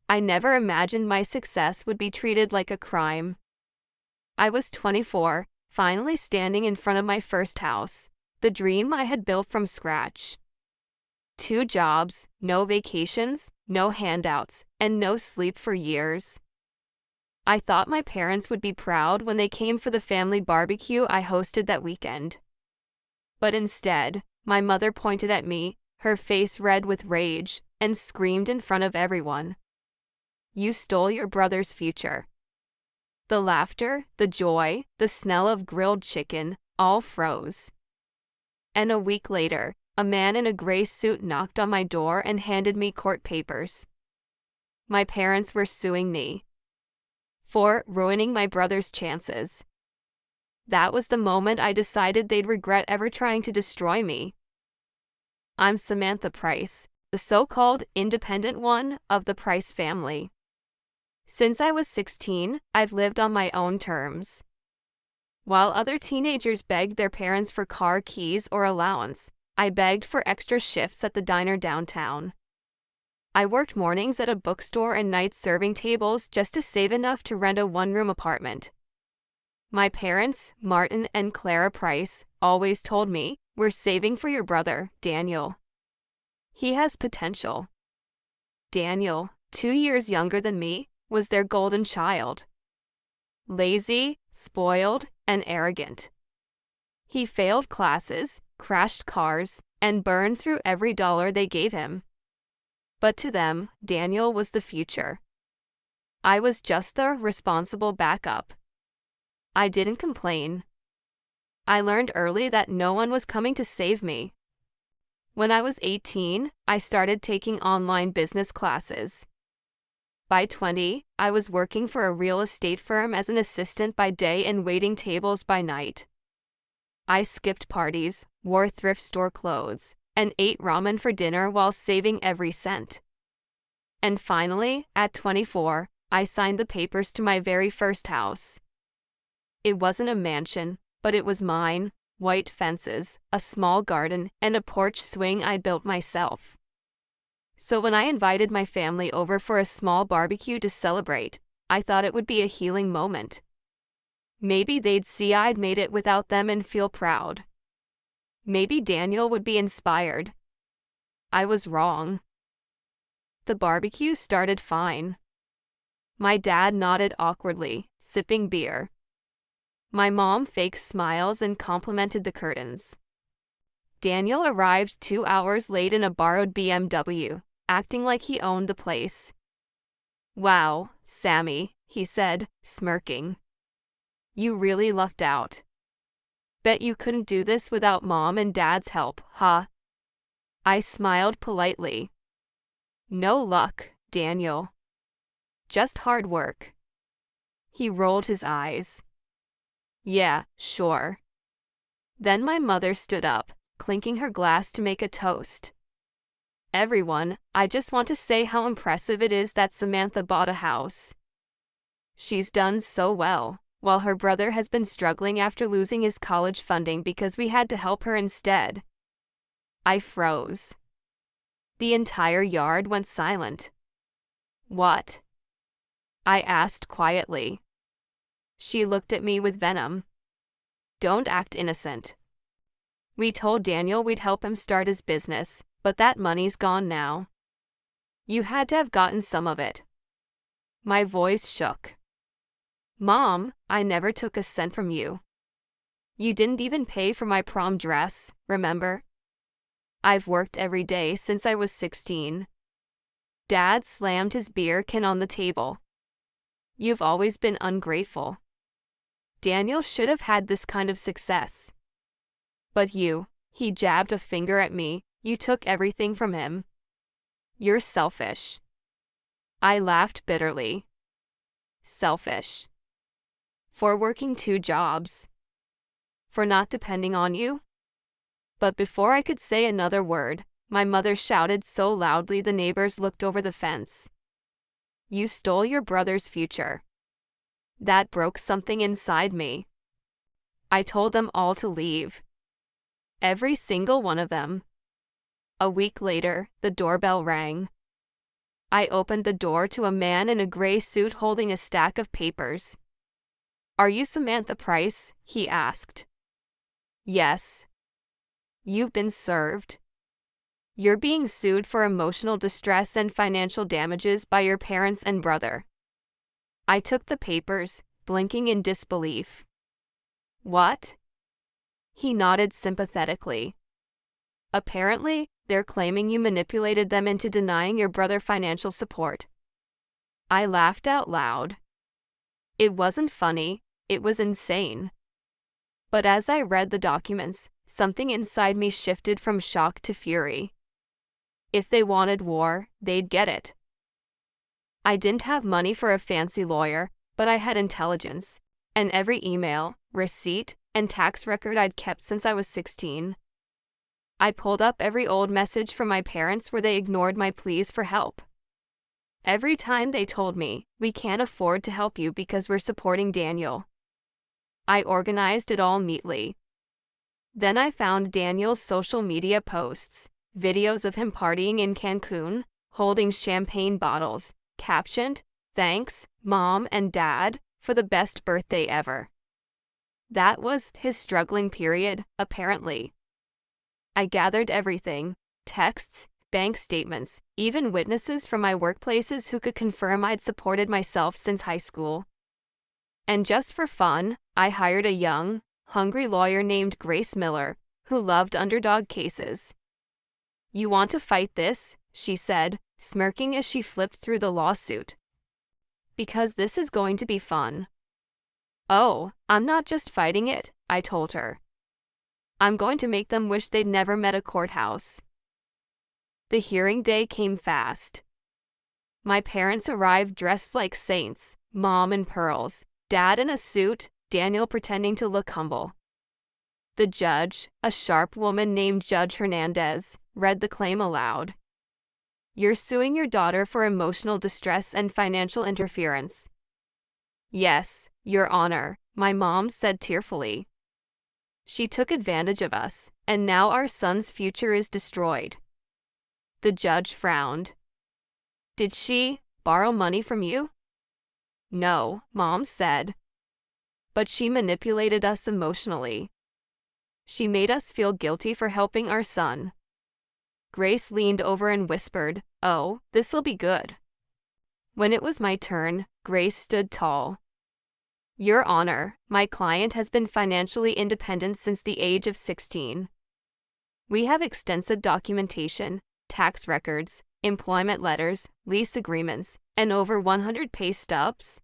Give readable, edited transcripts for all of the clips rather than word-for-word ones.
I never imagined my success would be treated like a crime. I was 24, finally standing in front of my first house, the dream I had built from scratch. 2 jobs, no vacations, no handouts, and no sleep for years. I thought my parents would be proud when they came for the family barbecue I hosted that weekend. But instead, my mother pointed at me, her face red with rage, and screamed in front of everyone. "You stole your brother's future." The laughter, the joy, the smell of grilled chicken, all froze. And a week later, a man in a gray suit knocked on my door and handed me court papers. My parents were suing me for ruining my brother's chances. That was the moment I decided they'd regret ever trying to destroy me. I'm Samantha Price, the so-called independent one of the Price family. Since I was 16, I've lived on my own terms. While other teenagers begged their parents for car keys or allowance, I begged for extra shifts at the diner downtown. I worked mornings at a bookstore and nights serving tables just to save enough to rent a one-room apartment. My parents, Martin and Clara Price, always told me, "We're saving for your brother, Daniel. He has potential." Daniel, 2 years younger than me, was their golden child. Lazy, spoiled, and arrogant. He failed classes, crashed cars, and burned through every dollar they gave him. But to them, Daniel was the future. I was just the responsible backup. I didn't complain. I learned early that no one was coming to save me. When I was 18, I started taking online business classes. By 20, I was working for a real estate firm as an assistant by day and waiting tables by night. I skipped parties, wore thrift store clothes, and ate ramen for dinner while saving every cent. And finally, at 24, I signed the papers to my very first house. It wasn't a mansion, but it was mine, white fences, a small garden, and a porch swing I'd built myself. So when I invited my family over for a small barbecue to celebrate, I thought it would be a healing moment. Maybe they'd see I'd made it without them and feel proud. Maybe Daniel would be inspired. I was wrong. The barbecue started fine. My dad nodded awkwardly, sipping beer. My mom faked smiles and complimented the curtains. Daniel arrived 2 hours late in a borrowed BMW, acting like he owned the place. "Wow, Sammy," he said, smirking. "You really lucked out. Bet you couldn't do this without Mom and Dad's help, huh?" I smiled politely. "No luck, Daniel. Just hard work." He rolled his eyes. "Yeah, sure." Then my mother stood up, clinking her glass to make a toast. "Everyone, I just want to say how impressive it is that Samantha bought a house. She's done so well, while her brother has been struggling after losing his college funding because we had to help her instead." I froze. The entire yard went silent. "What?" I asked quietly. She looked at me with venom. "Don't act innocent. We told Daniel we'd help him start his business, but that money's gone now. You had to have gotten some of it." My voice shook. "Mom, I never took a cent from you. You didn't even pay for my prom dress, remember? I've worked every day since I was 16. Dad slammed his beer can on the table. "You've always been ungrateful. Daniel should have had this kind of success. But you," he jabbed a finger at me, "you took everything from him. You're selfish." I laughed bitterly. Selfish. For working 2 jobs. For not depending on you. But before I could say another word, my mother shouted so loudly the neighbors looked over the fence. "You stole your brother's future." That broke something inside me. I told them all to leave. Every single one of them. A week later, the doorbell rang. I opened the door to a man in a gray suit holding a stack of papers. "Are you Samantha Price?" he asked. "Yes." "You've been served. You're being sued for emotional distress and financial damages by your parents and brother." I took the papers, blinking in disbelief. "What?" He nodded sympathetically. "Apparently, they're claiming you manipulated them into denying your brother financial support." I laughed out loud. It wasn't funny, it was insane. But as I read the documents, something inside me shifted from shock to fury. If they wanted war, they'd get it. I didn't have money for a fancy lawyer, but I had intelligence, and every email, receipt, and tax record I'd kept since I was 16. I pulled up every old message from my parents where they ignored my pleas for help. Every time they told me, "We can't afford to help you because we're supporting Daniel." I organized it all neatly. Then I found Daniel's social media posts, videos of him partying in Cancun, holding champagne bottles, captioned, "Thanks, Mom and Dad, for the best birthday ever." That was his struggling period, apparently. I gathered everything: texts, bank statements, even witnesses from my workplaces who could confirm I'd supported myself since high school. And just for fun, I hired a young, hungry lawyer named Grace Miller, who loved underdog cases. "You want to fight this?" she said, smirking as she flipped through the lawsuit. "Because this is going to be fun." "Oh, I'm not just fighting it," I told her. "I'm going to make them wish they'd never met a courthouse." The hearing day came fast. My parents arrived dressed like saints, Mom in pearls, Dad in a suit, Daniel pretending to look humble. The judge, a sharp woman named Judge Hernandez, read the claim aloud. "You're suing your daughter for emotional distress and financial interference." "Yes, Your Honor," my mom said tearfully. "She took advantage of us, and now our son's future is destroyed." The judge frowned. "Did she borrow money from you?" "No," Mom said. "But she manipulated us emotionally. She made us feel guilty for helping our son." Grace leaned over and whispered, "Oh, this'll be good." When it was my turn, Grace stood tall. "Your Honor, my client has been financially independent since the age of 16. We have extensive documentation, tax records, employment letters, lease agreements, and over 100 pay stubs.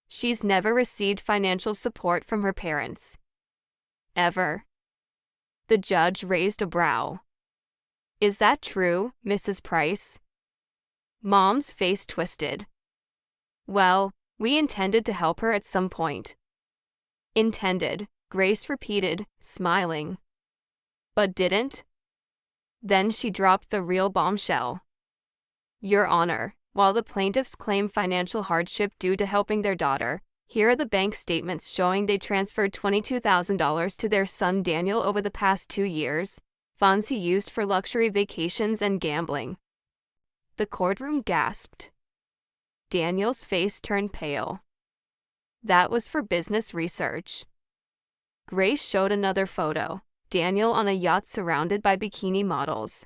She's never received financial support from her parents. Ever." The judge raised a brow. "Is that true, Mrs. Price?" Mom's face twisted. "Well, we intended to help her at some point." "Intended," Grace repeated, smiling. "But didn't?" Then she dropped the real bombshell. "Your Honor, while the plaintiffs claim financial hardship due to helping their daughter, here are the bank statements showing they transferred $22,000 to their son Daniel over the past 2 years, funds he used for luxury vacations and gambling." The courtroom gasped. Daniel's face turned pale. "That was for business research." Grace showed another photo, Daniel on a yacht surrounded by bikini models.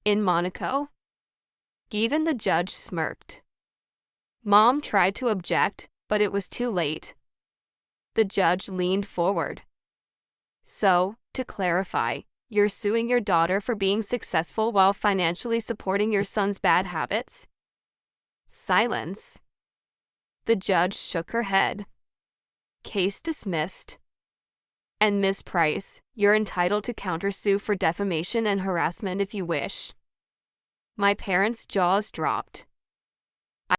"In Monaco?" Even the judge smirked. Mom tried to object, but it was too late. The judge leaned forward. "So, to clarify, you're suing your daughter for being successful while financially supporting your son's bad habits?" Silence. The judge shook her head. "Case dismissed. And Ms. Price, you're entitled to countersue for defamation and harassment if you wish." My parents' jaws dropped.